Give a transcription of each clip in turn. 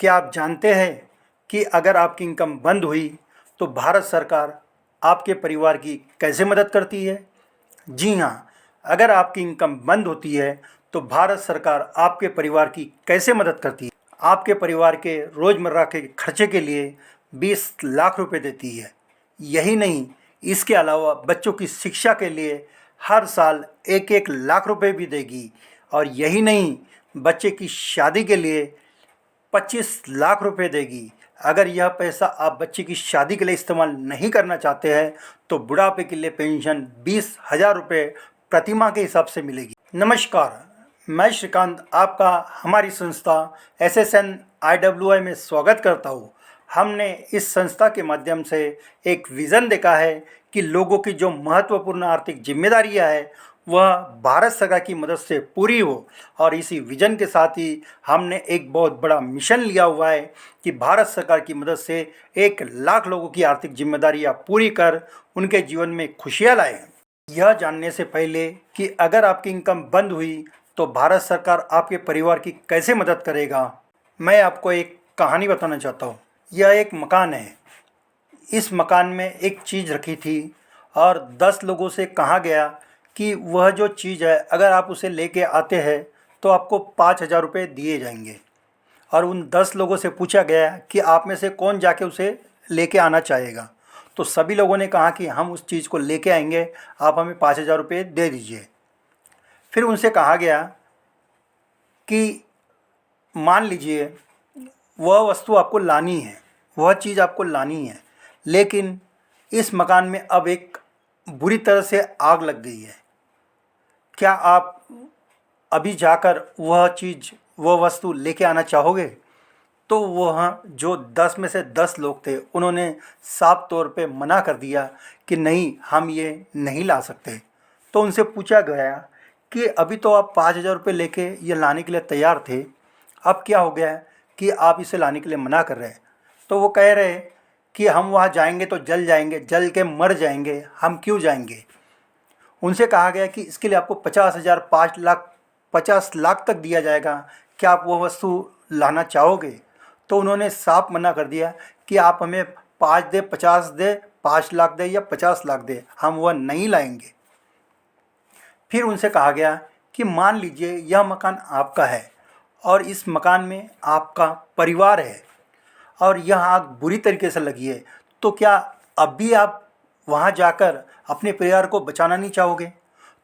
क्या आप जानते हैं कि अगर आपकी इनकम बंद हुई तो भारत सरकार आपके परिवार की कैसे मदद करती है? जी हाँ, अगर आपकी इनकम बंद होती है तो भारत सरकार आपके परिवार की कैसे मदद करती है? आपके परिवार के रोज़मर्रा के खर्चे के लिए 20 लाख रुपए देती है। यही नहीं, इसके अलावा बच्चों की शिक्षा के लिए हर साल 1-1 लाख रुपए भी देगी। और यही नहीं, बच्चे की शादी के लिए 25 लाख रुपए देगी। अगर यह पैसा आप बच्चे की शादी के लिए इस्तेमाल नहीं करना चाहते हैं तो बुढ़ापे के लिए पेंशन 20,000 रुपये प्रतिमाह के हिसाब से मिलेगी। नमस्कार, मैं श्रीकांत आपका हमारी संस्था SSNIWI में स्वागत करता हूँ। हमने इस संस्था के माध्यम से एक विज़न देखा है कि लोगों की जो महत्वपूर्ण आर्थिक जिम्मेदारियाँ हैं वह भारत सरकार की मदद से पूरी हो। और इसी विजन के साथ ही हमने एक बहुत बड़ा मिशन लिया हुआ है कि भारत सरकार की मदद से 1 लाख लोगों की आर्थिक जिम्मेदारियां पूरी कर उनके जीवन में खुशियां लाएं। यह जानने से पहले कि अगर आपकी इनकम बंद हुई तो भारत सरकार आपके परिवार की कैसे मदद करेगा, मैं आपको एक कहानी बताना चाहता हूँ। यह एक मकान है। इस मकान में एक चीज़ रखी थी और 10 लोगों से कहा गया कि वह जो चीज़ है अगर आप उसे लेके आते हैं तो आपको 5,000 रुपये दिए जाएंगे। और उन 10 लोगों से पूछा गया कि आप में से कौन जाके उसे लेके आना चाहेगा। तो सभी लोगों ने कहा कि हम उस चीज़ को लेके आएंगे, आप हमें 5,000 रुपये दे दीजिए। फिर उनसे कहा गया कि मान लीजिए वह वस्तु आपको लानी है, वह चीज़ आपको लानी है, लेकिन इस मकान में अब एक बुरी तरह से आग लग गई है। क्या आप अभी जाकर वह चीज़, वह वस्तु लेके आना चाहोगे? तो वह जो 10 में से 10 लोग थे उन्होंने साफ तौर पे मना कर दिया कि नहीं, हम ये नहीं ला सकते। तो उनसे पूछा गया कि अभी तो आप 5,000 रुपये लेके ये लाने के लिए तैयार थे, अब क्या हो गया है कि आप इसे लाने के लिए मना कर रहे हैं? तो वो कह रहे कि हम वहाँ जाएंगे तो जल जाएंगे, जल के मर जाएंगे, हम क्यों जाएंगे। उनसे कहा गया कि इसके लिए आपको 50,000, 50 लाख तक दिया जाएगा, क्या आप वो वस्तु लाना चाहोगे? तो उन्होंने साफ मना कर दिया कि आप हमें 5 दे, 50 दे, 5 लाख दे या 50 लाख दे, हम वह नहीं लाएंगे। फिर उनसे कहा गया कि मान लीजिए यह मकान आपका है और इस मकान में आपका परिवार है और यह आग बुरी तरीके से लगी है, तो क्या अब भी आप वहाँ जाकर अपने परिवार को बचाना नहीं चाहोगे?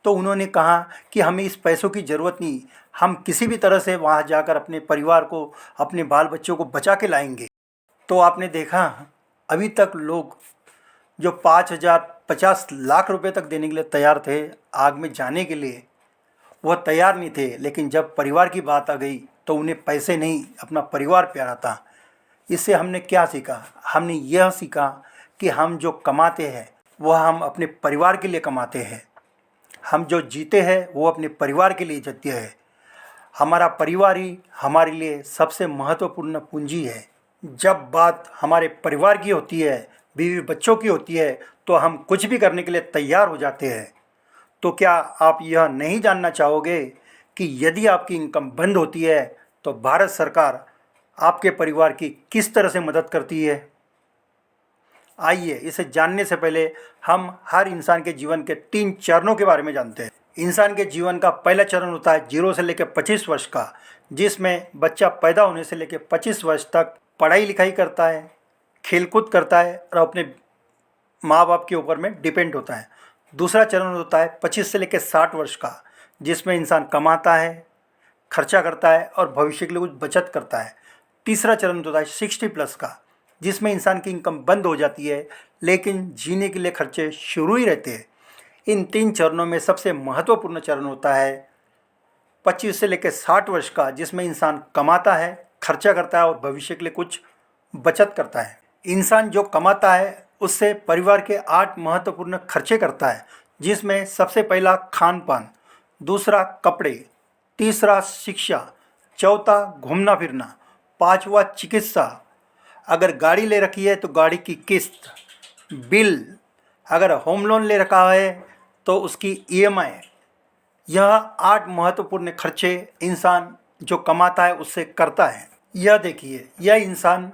तो उन्होंने कहा कि हमें इस पैसों की ज़रूरत नहीं, हम किसी भी तरह से वहाँ जाकर अपने परिवार को, अपने बाल बच्चों को बचा के लाएंगे। तो आपने देखा, अभी तक लोग जो 5,000, 50 लाख रुपए तक देने के लिए तैयार थे आग में जाने के लिए, वह तैयार नहीं थे। लेकिन जब परिवार की बात आ गई तो उन्हें पैसे नहीं, अपना परिवार प्यारा था। इससे हमने क्या सीखा? हमने यह सीखा कि हम जो कमाते हैं वह हम अपने परिवार के लिए कमाते हैं। हम जो जीते हैं वो अपने परिवार के लिए जीते हैं। हमारा परिवार ही हमारे लिए सबसे महत्वपूर्ण पूंजी है। जब बात हमारे परिवार की होती है, बीवी बच्चों की होती है, तो हम कुछ भी करने के लिए तैयार हो जाते हैं। तो क्या आप यह नहीं जानना चाहोगे कि यदि आपकी इनकम बंद होती है तो भारत सरकार आपके परिवार की किस तरह से मदद करती है? आइए, इसे जानने से पहले हम हर इंसान के जीवन के 3 चरणों के बारे में जानते हैं। इंसान के जीवन का पहला चरण होता है 0 से लेकर 25 वर्ष का, जिसमें बच्चा पैदा होने से लेकर 25 वर्ष तक पढ़ाई लिखाई करता है, खेलकूद करता है और अपने माँ बाप के ऊपर में डिपेंड होता है। दूसरा चरण होता है 25 से लेकर 60 वर्ष का, जिसमें इंसान कमाता है, खर्चा करता है और भविष्य के लिए कुछ बचत करता है। तीसरा चरण होता है 60 प्लस का, जिसमें इंसान की इनकम बंद हो जाती है लेकिन जीने के लिए खर्चे शुरू ही रहते हैं। इन 3 चरणों में सबसे महत्वपूर्ण चरण होता है 25 से लेकर 60 वर्ष का, जिसमें इंसान कमाता है, खर्चा करता है और भविष्य के लिए कुछ बचत करता है। इंसान जो कमाता है उससे परिवार के 8 महत्वपूर्ण खर्चे करता है, जिसमें सबसे पहला खान पान, दूसरा कपड़े, तीसरा शिक्षा, चौथा घूमना फिरना, पाँचवा चिकित्सा, अगर गाड़ी ले रखी है तो गाड़ी की किस्त, बिल, अगर होम लोन ले रखा है तो उसकी EMI। यह 8 महत्वपूर्ण खर्चे इंसान जो कमाता है उससे करता है। यह देखिए, यह इंसान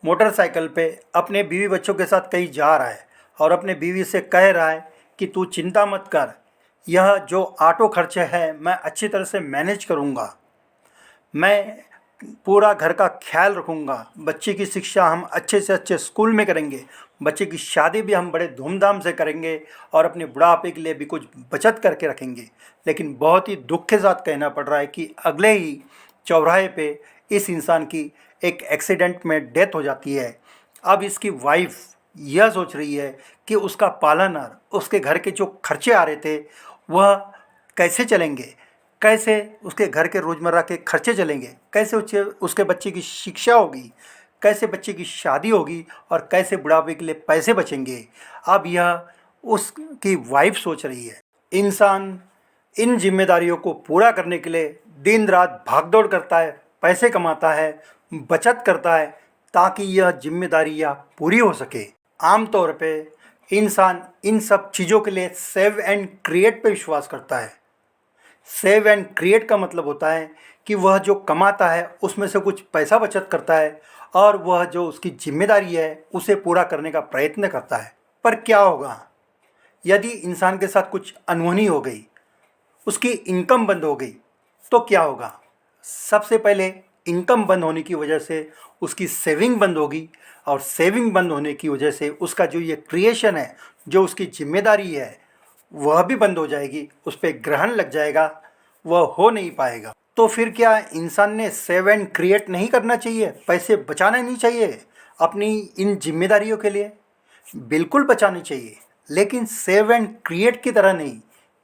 मोटरसाइकिल पे अपने बीवी बच्चों के साथ कहीं जा रहा है और अपने बीवी से कह रहा है कि तू चिंता मत कर, यह जो ऑटो खर्चे है मैं अच्छी तरह से मैनेज करूँगा, मैं पूरा घर का ख्याल रखूँगा, बच्चे की शिक्षा हम अच्छे से अच्छे स्कूल में करेंगे, बच्चे की शादी भी हम बड़े धूमधाम से करेंगे और अपने बुढ़ापे के लिए भी कुछ बचत करके रखेंगे। लेकिन बहुत ही दुख के साथ कहना पड़ रहा है कि अगले ही चौराहे पे इस इंसान की एक एक्सीडेंट में डेथ हो जाती है। अब इसकी वाइफ यह सोच रही है कि उसका पालन और उसके घर के जो खर्चे आ रहे थे वह कैसे चलेंगे, कैसे उसके घर के रोज़मर्रा के खर्चे चलेंगे, कैसे उसके बच्चे की शिक्षा होगी, कैसे बच्चे की शादी होगी और कैसे बुढ़ापे के लिए पैसे बचेंगे। अब यह उसकी वाइफ सोच रही है। इंसान इन जिम्मेदारियों को पूरा करने के लिए दिन रात भागदौड़ करता है, पैसे कमाता है, बचत करता है ताकि यह जिम्मेदारियाँ पूरी हो सके। आमतौर पे इंसान इन सब चीज़ों के लिए सेव एंड क्रिएट पे विश्वास करता है। सेव एंड क्रिएट का मतलब होता है कि वह जो कमाता है उसमें से कुछ पैसा बचत करता है और वह जो उसकी जिम्मेदारी है उसे पूरा करने का प्रयत्न करता है। पर क्या होगा यदि इंसान के साथ कुछ अनहोनी हो गई, उसकी इनकम बंद हो गई, तो क्या होगा? सबसे पहले इनकम बंद होने की वजह से उसकी सेविंग बंद होगी और सेविंग बंद होने की वजह से उसका जो ये क्रिएशन है, जो उसकी जिम्मेदारी है, वह भी बंद हो जाएगी, उस पर ग्रहण लग जाएगा, वह हो नहीं पाएगा। तो फिर क्या इंसान ने सेव एंड क्रिएट नहीं करना चाहिए, पैसे बचाना नहीं चाहिए अपनी इन जिम्मेदारियों के लिए? बिल्कुल बचानी चाहिए, लेकिन सेव एंड क्रिएट की तरह नहीं,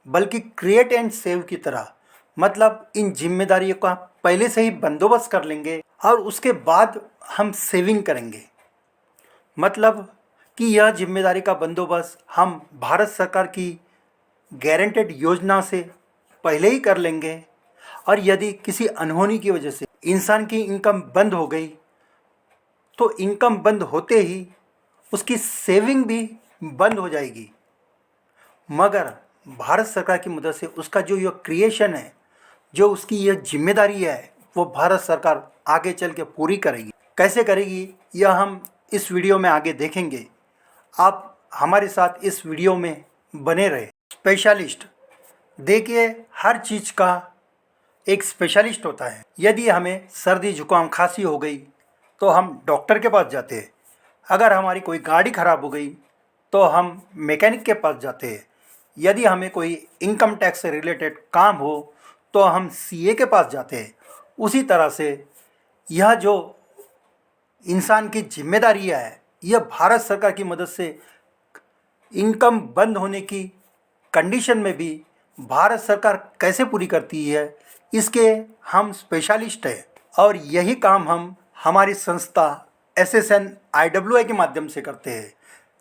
बल्कि क्रिएट एंड सेव की तरह। मतलब इन जिम्मेदारियों का पहले से ही बंदोबस्त कर लेंगे और उसके बाद हम सेविंग करेंगे। मतलब कि यह जिम्मेदारी का बंदोबस्त हम भारत सरकार की गारंटेड योजना से पहले ही कर लेंगे और यदि किसी अनहोनी की वजह से इंसान की इनकम बंद हो गई तो इनकम बंद होते ही उसकी सेविंग भी बंद हो जाएगी। मगर भारत सरकार की मदद से उसका जो यह क्रिएशन है, जो उसकी यह जिम्मेदारी है, वो भारत सरकार आगे चल के पूरी करेगी। कैसे करेगी यह हम इस वीडियो में आगे देखेंगे। आप हमारे साथ इस वीडियो में बने रहे। स्पेशलिस्ट, देखिए हर चीज़ का एक स्पेशलिस्ट होता है। यदि हमें सर्दी जुकाम खांसी हो गई तो हम डॉक्टर के पास जाते हैं। अगर हमारी कोई गाड़ी ख़राब हो गई तो हम मैकेनिक के पास जाते हैं। यदि हमें कोई इनकम टैक्स से रिलेटेड काम हो तो हम सीए के पास जाते हैं। उसी तरह से यह जो इंसान की जिम्मेदारियाँ है, यह भारत सरकार की मदद से इनकम बंद होने की कंडीशन में भी भारत सरकार कैसे पूरी करती है, इसके हम स्पेशलिस्ट हैं। और यही काम हम हमारी संस्था एसएसएन आईडब्ल्यूआई के माध्यम से करते हैं,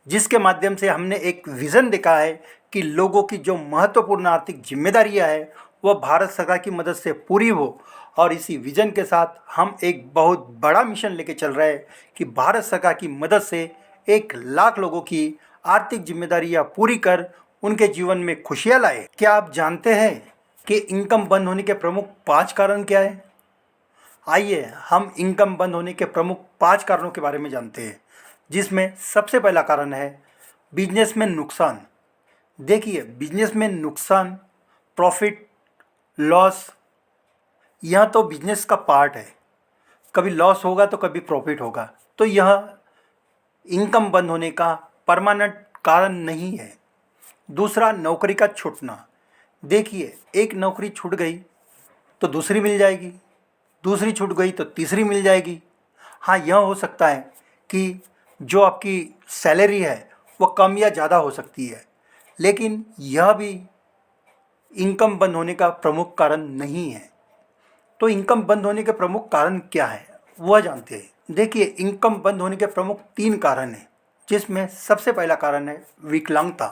जिसके माध्यम से हमने एक विज़न देखा है कि लोगों की जो महत्वपूर्ण आर्थिक जिम्मेदारियां है वह भारत सरकार की मदद से पूरी हो। और इसी विज़न के साथ हम एक बहुत बड़ा मिशन लेके चल रहे हैं कि भारत सरकार की मदद से 1 लाख लोगों की आर्थिक जिम्मेदारियां पूरी कर उनके जीवन में खुशियां लाए। क्या आप जानते हैं कि इनकम बंद होने के प्रमुख 5 कारण क्या है? आइए हम इनकम बंद होने के प्रमुख 5 कारणों के बारे में जानते हैं, जिसमें सबसे पहला कारण है बिजनेस में नुकसान। देखिए, बिजनेस में नुकसान, प्रॉफिट लॉस, यह तो बिजनेस का पार्ट है। कभी लॉस होगा तो कभी प्रॉफिट होगा, तो यह इनकम बंद होने का परमानेंट कारण नहीं है। दूसरा, नौकरी का छूटना। देखिए, एक नौकरी छूट गई तो दूसरी मिल जाएगी, दूसरी छूट गई तो तीसरी मिल जाएगी। हाँ, यह हो सकता है कि जो आपकी सैलरी है वह कम या ज़्यादा हो सकती है, लेकिन यह भी इनकम बंद होने का प्रमुख कारण नहीं है। तो इनकम बंद होने के प्रमुख कारण क्या है वह जानते हैं। देखिए, इनकम बंद होने के प्रमुख 3 कारण हैं, जिसमें सबसे पहला कारण है विकलांगता।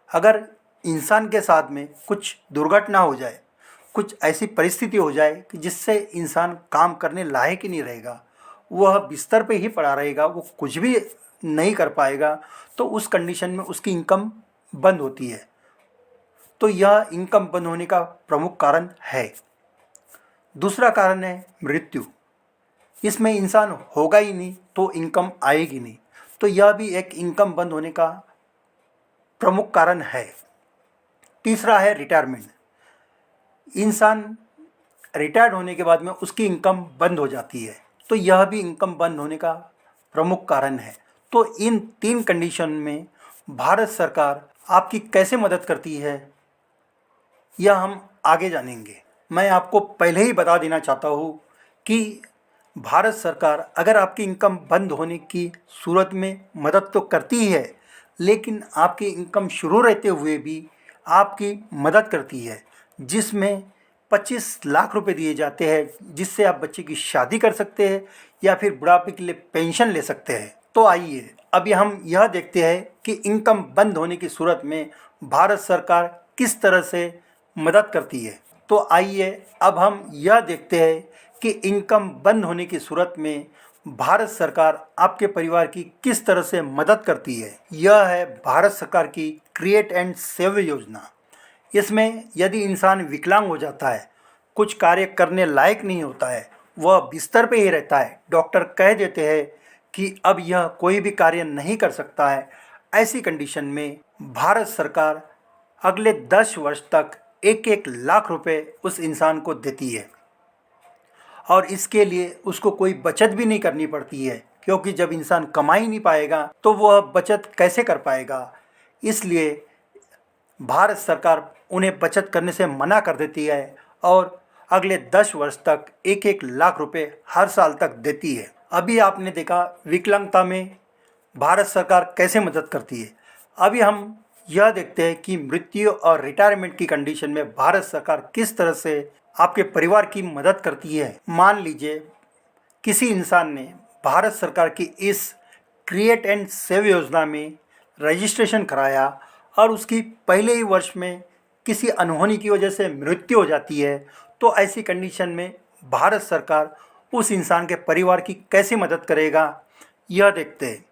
अगर इंसान के साथ में कुछ दुर्घटना हो जाए, कुछ ऐसी परिस्थिति हो जाए कि जिससे इंसान काम करने लायक ही नहीं रहेगा, वह बिस्तर पे ही पड़ा रहेगा, वो कुछ भी नहीं कर पाएगा, तो उस कंडीशन में उसकी इनकम बंद होती है। तो यह इनकम बंद होने का प्रमुख कारण है। दूसरा कारण है मृत्यु। इसमें इंसान होगा ही नहीं तो इनकम आएगी नहीं। तो यह भी एक इनकम बंद होने का प्रमुख कारण है। तीसरा है रिटायरमेंट। इंसान रिटायर्ड होने के बाद में उसकी इनकम बंद हो जाती है, तो यह भी इनकम बंद होने का प्रमुख कारण है। तो इन तीन कंडीशन में भारत सरकार आपकी कैसे मदद करती है, यह हम आगे जानेंगे। मैं आपको पहले ही बता देना चाहता हूँ कि भारत सरकार अगर आपकी इनकम बंद होने की सूरत में मदद तो करती है, लेकिन आपकी इनकम शुरू रहते हुए भी आपकी मदद करती है, जिसमें 25 लाख रुपए दिए जाते हैं, जिससे आप बच्चे की शादी कर सकते हैं या फिर बुढ़ापे के लिए पेंशन ले सकते हैं। तो आइए अभी हम यह देखते हैं कि इनकम बंद होने की सूरत में भारत सरकार किस तरह से मदद करती है। तो आइए अब हम यह देखते हैं कि इनकम बंद होने की सूरत में भारत सरकार आपके परिवार की किस तरह से मदद करती है। यह है भारत सरकार की क्रिएट एंड सेव योजना। इसमें यदि इंसान विकलांग हो जाता है, कुछ कार्य करने लायक नहीं होता है, वह बिस्तर पे ही रहता है, डॉक्टर कह देते हैं कि अब यह कोई भी कार्य नहीं कर सकता है, ऐसी कंडीशन में भारत सरकार अगले 10 वर्ष तक 1-1 लाख रुपए उस इंसान को देती है। और इसके लिए उसको कोई बचत भी नहीं करनी पड़ती है, क्योंकि जब इंसान कमा ही नहीं पाएगा तो वह बचत कैसे कर पाएगा। इसलिए भारत सरकार उन्हें बचत करने से मना कर देती है और अगले 10 वर्ष तक 1-1 लाख रुपए हर साल तक देती है। अभी आपने देखा विकलांगता में भारत सरकार कैसे मदद करती है। अभी हम यह देखते हैं कि मृत्यु और रिटायरमेंट की कंडीशन में भारत सरकार किस तरह से आपके परिवार की मदद करती है। मान लीजिए किसी इंसान ने भारत सरकार की इस क्रिएट एंड सेव योजना में रजिस्ट्रेशन कराया और उसकी पहले ही वर्ष में किसी अनहोनी की वजह से मृत्यु हो जाती है, तो ऐसी कंडीशन में भारत सरकार उस इंसान के परिवार की कैसे मदद करेगा, यह देखते हैं।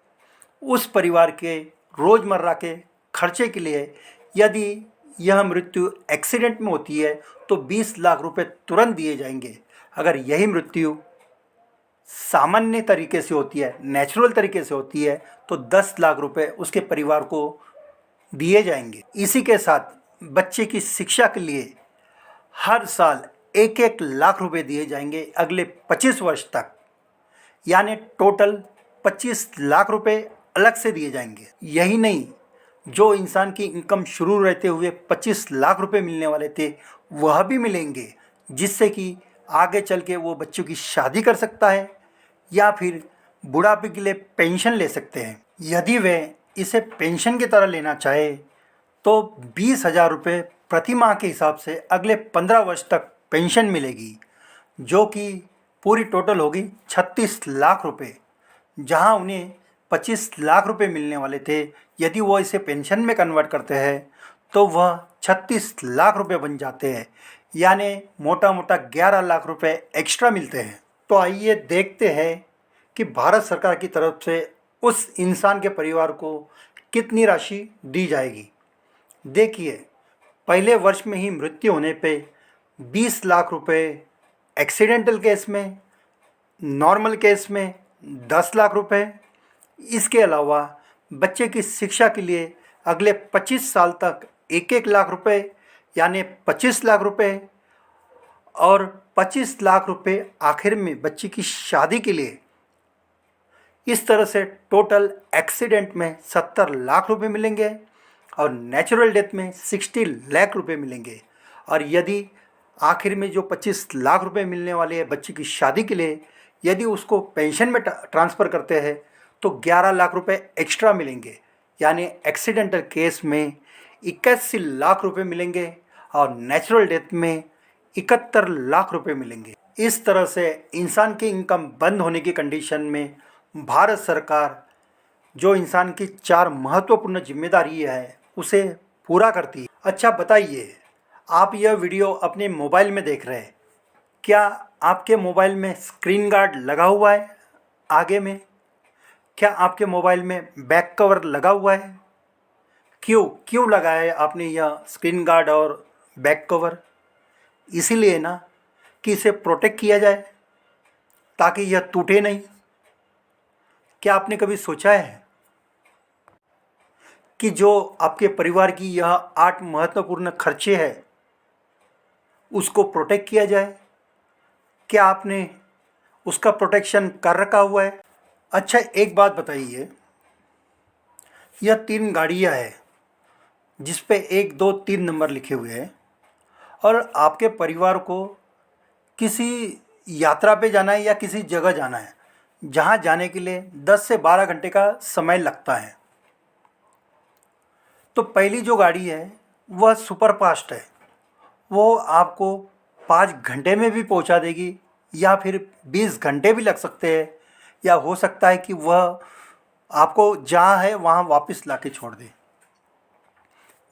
उस परिवार के रोज़मर्रा के खर्चे के लिए यदि यह मृत्यु एक्सीडेंट में होती है तो 20 लाख रुपए तुरंत दिए जाएंगे। अगर यही मृत्यु सामान्य तरीके से होती है, नेचुरल तरीके से होती है, तो 10 लाख रुपए उसके परिवार को दिए जाएंगे। इसी के साथ बच्चे की शिक्षा के लिए हर साल 1-1 लाख रुपए दिए जाएंगे अगले 25 वर्ष तक, यानी टोटल 25 लाख रुपए अलग से दिए जाएंगे। यही नहीं, जो इंसान की इनकम शुरू रहते हुए 25 लाख रुपए मिलने वाले थे वह भी मिलेंगे, जिससे कि आगे चल के वो बच्चों की शादी कर सकता है या फिर बुढ़ापे के लिए पेंशन ले सकते हैं। यदि वे इसे पेंशन की तरह लेना चाहे तो 20,000 रुपये प्रति माह के हिसाब से अगले 15 वर्ष तक पेंशन मिलेगी, जो कि पूरी टोटल होगी 36 लाख रुपये। जहां उन्हें 25 लाख रुपए मिलने वाले थे, यदि वो इसे पेंशन में कन्वर्ट करते हैं तो वह 36 लाख रुपए बन जाते हैं, यानी मोटा मोटा 11 लाख रुपए एक्स्ट्रा मिलते हैं। तो आइए देखते हैं कि भारत सरकार की तरफ से उस इंसान के परिवार को कितनी राशि दी जाएगी। देखिए, पहले वर्ष में ही मृत्यु होने पे 20 लाख रुपए, एक्सीडेंटल केस में, नॉर्मल केस में 10 लाख रुपए। इसके अलावा बच्चे की शिक्षा के लिए अगले 25 साल तक 1-1 लाख रुपए, यानी 25 लाख रुपए, और 25 लाख रुपए आखिर में बच्चे की शादी के लिए। इस तरह से टोटल एक्सीडेंट में 70 लाख रुपए मिलेंगे और नेचुरल डेथ में 60 लाख रुपए मिलेंगे। और यदि आखिर में जो 25 लाख रुपए मिलने वाले हैं बच्चे की शादी के लिए, यदि उसको पेंशन में ट्रांसफ़र करते हैं तो 11 लाख रुपए एक्स्ट्रा मिलेंगे, यानी एक्सीडेंटल केस में 81 लाख रुपए मिलेंगे और नेचुरल डेथ में 71 लाख रुपए मिलेंगे। इस तरह से इंसान की इनकम बंद होने की कंडीशन में भारत सरकार जो इंसान की 4 महत्वपूर्ण जिम्मेदारी है उसे पूरा करती है। अच्छा बताइए, आप यह वीडियो अपने मोबाइल में देख रहे हैं, क्या आपके मोबाइल में स्क्रीन गार्ड लगा हुआ है आगे में? क्या आपके मोबाइल में बैक कवर लगा हुआ है? क्यों लगा है आपने यह स्क्रीन गार्ड और बैक कवर? इसीलिए ना कि इसे प्रोटेक्ट किया जाए, ताकि यह टूटे नहीं। क्या आपने कभी सोचा है कि जो आपके परिवार की यह 8 महत्वपूर्ण खर्चे हैं उसको प्रोटेक्ट किया जाए? क्या आपने उसका प्रोटेक्शन कर रखा हुआ है? अच्छा, एक बात बताइए, यह 3 गाड़ियाँ हैं जिस पे 1, 2, 3 नंबर लिखे हुए हैं और आपके परिवार को किसी यात्रा पे जाना है या किसी जगह जाना है जहाँ जाने के लिए 10 से 12 घंटे का समय लगता है। तो पहली जो गाड़ी है वह सुपर फास्ट है, वो आपको 5 घंटे में भी पहुंचा देगी या फिर 20 घंटे भी लग सकते हैं, या हो सकता है कि वह आपको जहाँ है वहाँ वापस ला के छोड़ दे।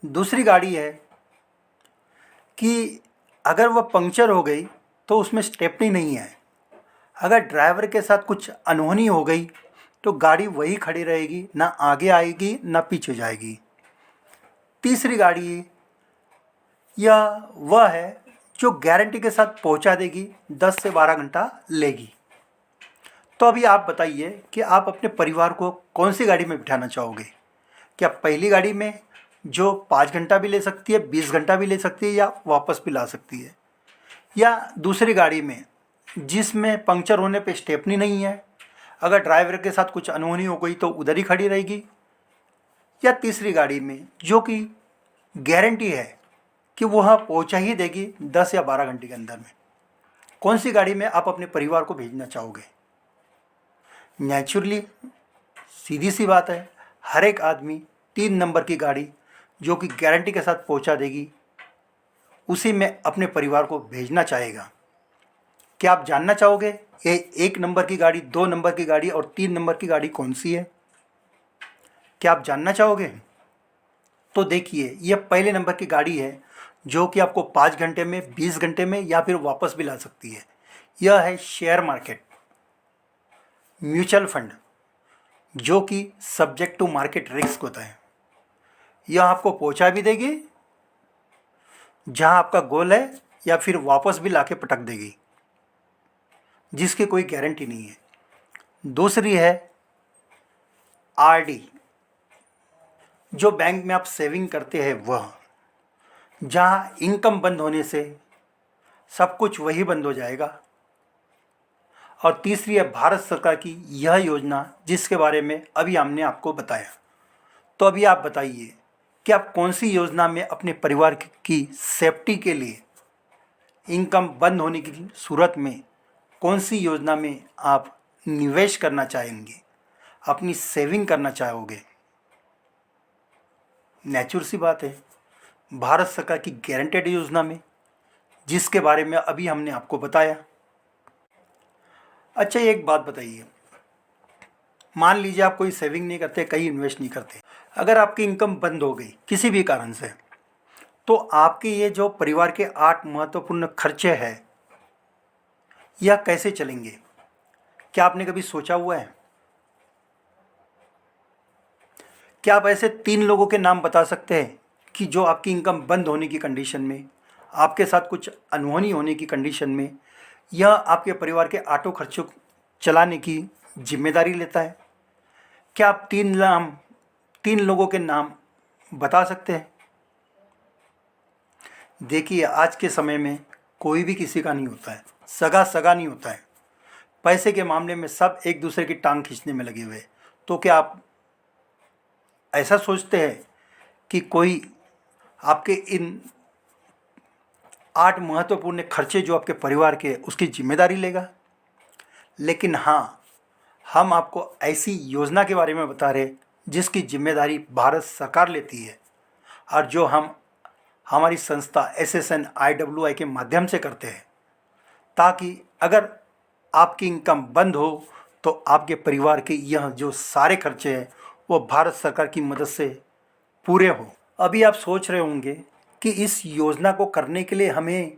दूसरी गाड़ी है कि अगर वह पंक्चर हो गई तो उसमें स्टेपनी नहीं है। अगर ड्राइवर के साथ कुछ अनहोनी हो गई तो गाड़ी वही खड़ी रहेगी, ना आगे आएगी ना पीछे जाएगी। तीसरी गाड़ी यह वह है जो गारंटी के साथ पहुंचा देगी, 10 से 12 घंटा लेगी। तो अभी आप बताइए कि आप अपने परिवार को कौन सी गाड़ी में बिठाना चाहोगे? क्या पहली गाड़ी में जो 5 घंटा भी ले सकती है, 20 घंटा भी ले सकती है या वापस भी ला सकती है, या दूसरी गाड़ी में जिसमें पंक्चर होने पे स्टेपनी नहीं है, अगर ड्राइवर के साथ कुछ अनहोनी हो गई तो उधर ही खड़ी रहेगी, या तीसरी गाड़ी में जो कि गारंटी है कि वह पहुंचा ही देगी 10 या 12 घंटे के अंदर में? कौन सी गाड़ी में आप अपने परिवार को भेजना चाहोगे? नेचुरली सीधी सी बात है, हर एक आदमी 3 नंबर की गाड़ी जो कि गारंटी के साथ पहुंचा देगी उसी में अपने परिवार को भेजना चाहेगा। क्या आप जानना चाहोगे ये 1 नंबर की गाड़ी, 2 नंबर की गाड़ी और 3 नंबर की गाड़ी कौन सी है? क्या आप जानना चाहोगे? तो देखिए, यह पहले नंबर की गाड़ी है जो कि आपको 5 घंटे में, 20 घंटे में या फिर वापस भी ला सकती है। यह है शेयर मार्केट, म्यूचुअल फंड, जो कि सब्जेक्ट टू मार्केट रिस्क होता है। यह आपको पहुंचा भी देगी जहां आपका गोल है या फिर वापस भी लाके पटक देगी, जिसकी कोई गारंटी नहीं है। दूसरी है आरडी, जो बैंक में आप सेविंग करते हैं वह, जहां इनकम बंद होने से सब कुछ वही बंद हो जाएगा। और तीसरी है भारत सरकार की यह योजना जिसके बारे में अभी हमने आपको बताया। तो अभी आप बताइए कि आप कौन सी योजना में अपने परिवार की सेफ्टी के लिए, इनकम बंद होने की सूरत में कौन सी योजना में आप निवेश करना चाहेंगे, अपनी सेविंग करना चाहोगे? नेचुरल सी बात है, भारत सरकार की गारंटेड योजना में, जिसके बारे में अभी हमने आपको बताया। अच्छा, एक बात बताइए, मान लीजिए आप कोई सेविंग नहीं करते, कहीं इन्वेस्ट नहीं करते, अगर आपकी इनकम बंद हो गई किसी भी कारण से, तो आपके ये जो परिवार के 8 महत्वपूर्ण खर्चे हैं यह कैसे चलेंगे? क्या आपने कभी सोचा हुआ है? क्या आप ऐसे 3 लोगों के नाम बता सकते हैं कि जो आपकी इनकम बंद होने की कंडीशन में, आपके साथ कुछ अनहोनी होने की कंडीशन में, यह आपके परिवार के ऑटो खर्चों चलाने की जिम्मेदारी लेता है? क्या आप 3 लोगों के नाम बता सकते हैं? देखिए, आज के समय में कोई भी किसी का नहीं होता है, सगा सगा नहीं होता है। पैसे के मामले में सब एक दूसरे की टांग खींचने में लगे हुए हैं। तो क्या आप ऐसा सोचते हैं कि कोई आपके इन 8 महत्वपूर्ण खर्चे जो आपके परिवार के उसकी जिम्मेदारी लेगा? लेकिन हाँ, हम आपको ऐसी योजना के बारे में बता रहे जिसकी जिम्मेदारी भारत सरकार लेती है और जो हम हमारी संस्था SSNIWI के माध्यम से करते हैं, ताकि अगर आपकी इनकम बंद हो तो आपके परिवार के यह जो सारे खर्चे हैं वो भारत सरकार की मदद से पूरे हो। अभी आप सोच रहे होंगे कि इस योजना को करने के लिए हमें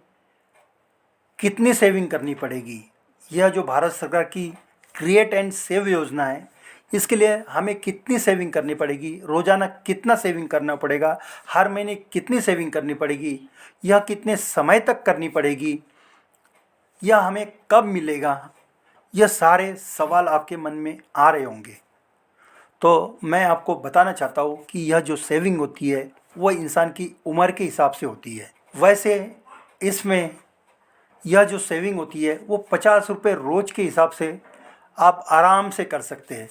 कितनी सेविंग करनी पड़ेगी। यह जो भारत सरकार की क्रिएट एंड सेव योजना है, इसके लिए हमें कितनी सेविंग करनी पड़ेगी, रोज़ाना कितना सेविंग करना पड़ेगा, हर महीने कितनी सेविंग करनी पड़ेगी, यह कितने समय तक करनी पड़ेगी, यह हमें कब मिलेगा, यह सारे सवाल आपके मन में आ रहे होंगे। तो मैं आपको बताना चाहता हूँ कि यह जो सेविंग होती है वह इंसान की उम्र के हिसाब से होती है। वैसे इसमें यह जो सेविंग होती है वो 50 रुपये रोज़ के हिसाब से आप आराम से कर सकते हैं।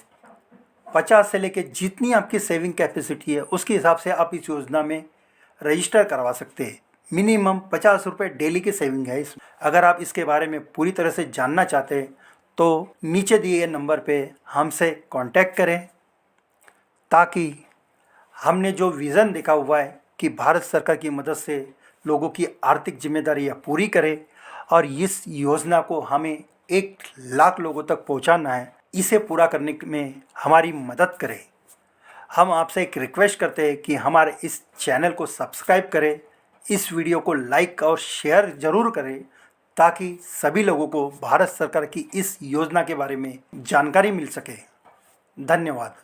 50 से लेके जितनी आपकी सेविंग कैपेसिटी है उसके हिसाब से आप इस योजना में रजिस्टर करवा सकते हैं। मिनिमम 50 रुपये डेली की सेविंग है इसमें। अगर आप इसके बारे में पूरी तरह से जानना चाहते हैं तो नीचे दिए गए नंबर पे हमसे कांटेक्ट करें, ताकि हमने जो विज़न देखा हुआ है कि भारत सरकार की मदद से लोगों की आर्थिक जिम्मेदारियाँ पूरी करें और इस योजना को हमें 1 लाख लोगों तक पहुंचाना है, इसे पूरा करने में हमारी मदद करें। हम आपसे एक रिक्वेस्ट करते हैं कि हमारे इस चैनल को सब्सक्राइब करें, इस वीडियो को लाइक और शेयर ज़रूर करें, ताकि सभी लोगों को भारत सरकार की इस योजना के बारे में जानकारी मिल सके। धन्यवाद।